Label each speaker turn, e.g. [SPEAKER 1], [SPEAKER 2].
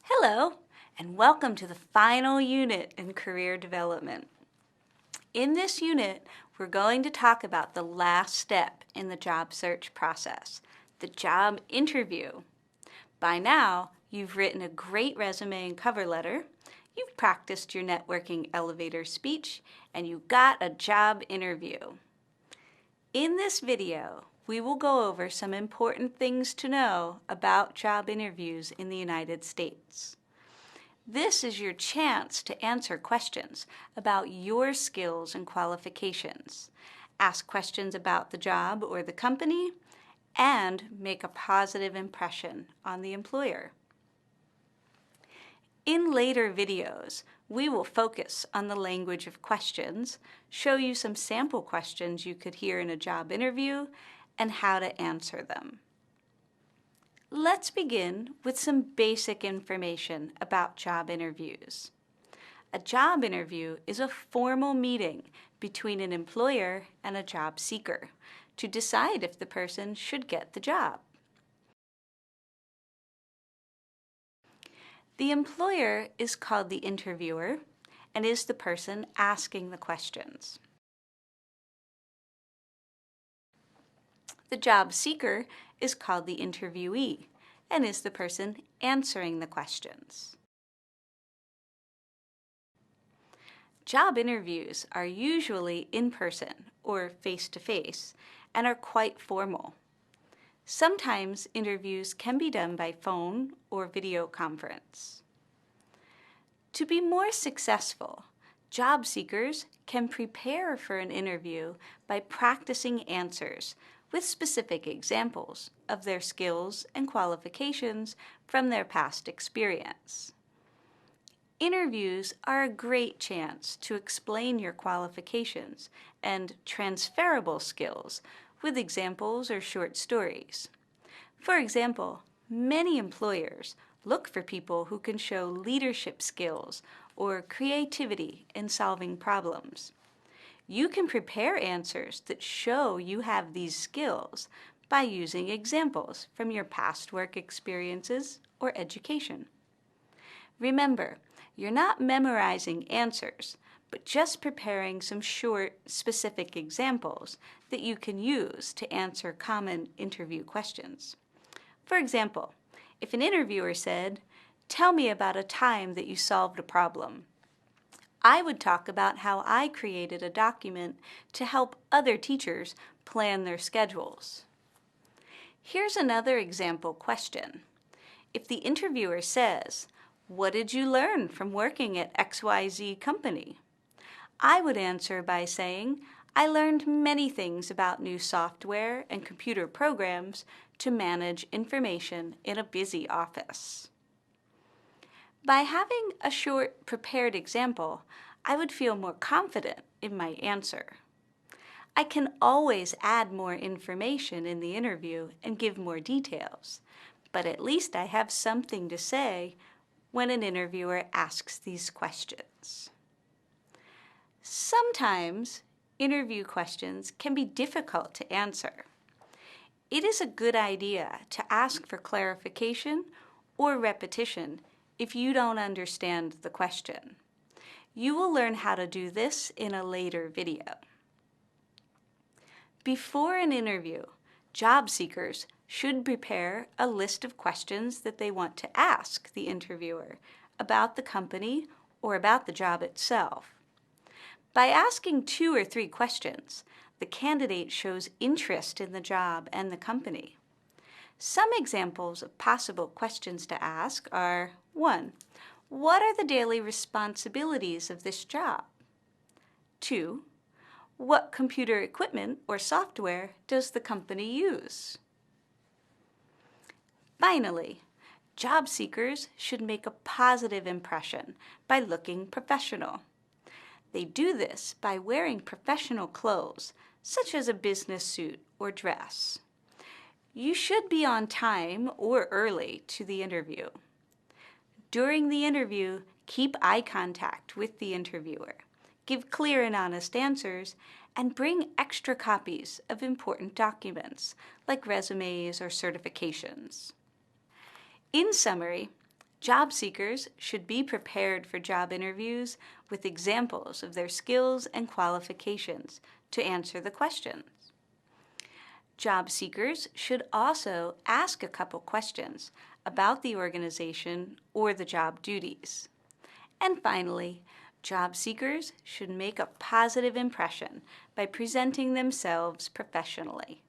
[SPEAKER 1] Hello, and welcome to the final unit in career development. In this unit, we're going to talk about the last step in the job search process, the job interview. By now, you've written a great resume and cover letter, you've practiced your networking elevator speech, and you got a job interview. In this video, we will go over some important things to know about job interviews in the United States. This is your chance to answer questions about your skills and qualifications, ask questions about the job or the company, and make a positive impression on the employer. In later videos, we will focus on the language of questions, show you some sample questions you could hear in a job interview, and how to answer them. Let's begin with some basic information about job interviews. A job interview is a formal meeting between an employer and a job seeker to decide if the person should get the job. The employer is called the interviewer and is the person asking the questions. The job seeker is called the interviewee and is the person answering the questions. Job interviews are usually in person or face-to-face and are quite formal. Sometimes interviews can be done by phone or video conference. To be more successful, job seekers can prepare for an interview by practicing answers with specific examples of their skills and qualifications from their past experience. Interviews are a great chance to explain your qualifications and transferable skills with examples or short stories. For example, many employers look for people who can show leadership skills or creativity in solving problems. You can prepare answers that show you have these skills by using examples from your past work experiences or education. Remember, you're not memorizing answers, but just preparing some short, specific examples that you can use to answer common interview questions. For example, if an interviewer said, "Tell me about a time that you solved a problem," I would talk about how I created a document to help other teachers plan their schedules. Here's another example question. If the interviewer says, "What did you learn from working at XYZ company?" I would answer by saying, "I learned many things about new software and computer programs to manage information in a busy office." By having a short, prepared example, I would feel more confident in my answer. I can always add more information in the interview and give more details, but at least I have something to say when an interviewer asks these questions. Sometimes interview questions can be difficult to answer. It is a good idea to ask for clarification or repetition if you don't understand the question. You will learn how to do this in a later video. Before an interview, job seekers should prepare a list of questions that they want to ask the interviewer about the company or about the job itself. By asking 2 or 3 questions, the candidate shows interest in the job and the company. Some examples of possible questions to ask are: 1. What are the daily responsibilities of this job? 2. What computer equipment or software does the company use? Finally, job seekers should make a positive impression by looking professional. They do this by wearing professional clothes, such as a business suit or dress. You should be on time or early to the interview. During the interview, keep eye contact with the interviewer, give clear and honest answers, and bring extra copies of important documents like resumes or certifications. In summary, Job seekers should be prepared for job interviews with examples of their skills and qualifications to answer the questions. Job seekers should also ask a couple questions about the organization or the job duties. And finally, job seekers should make a positive impression by presenting themselves professionally.